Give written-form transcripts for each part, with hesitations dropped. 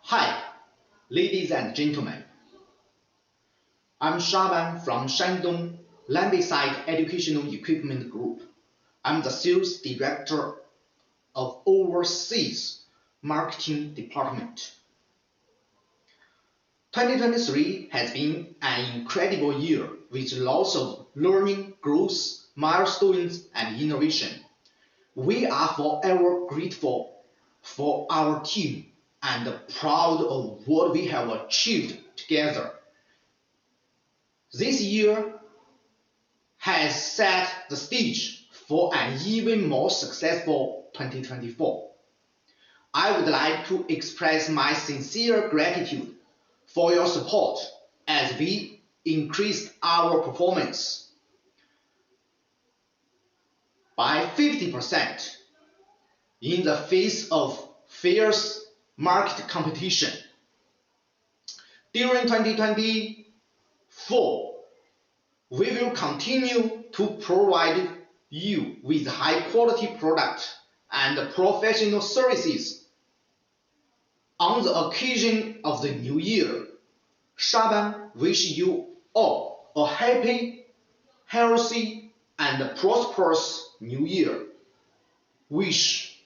Hi, ladies and gentlemen. I'm Shandong from Shandong Lanbeisite Educational Equipment Group. I'm the sales director of Overseas Marketing Department. 2023 has been an incredible year with lots of learning, growth, milestones, and innovation. We are forever grateful for our team and proud of what we have achieved together. This year has set the stage for an even more successful 2024. I would like to express my sincere gratitude for your support as we increased our performance by 50% in the face of fierce market competition. During 2024, we will continue to provide you with high-quality products and professional services. On the occasion of the new year, Shandong wishes you all a happy, healthy, and prosperous new year. Wish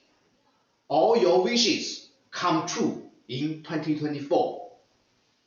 all your wishes come true in 2024.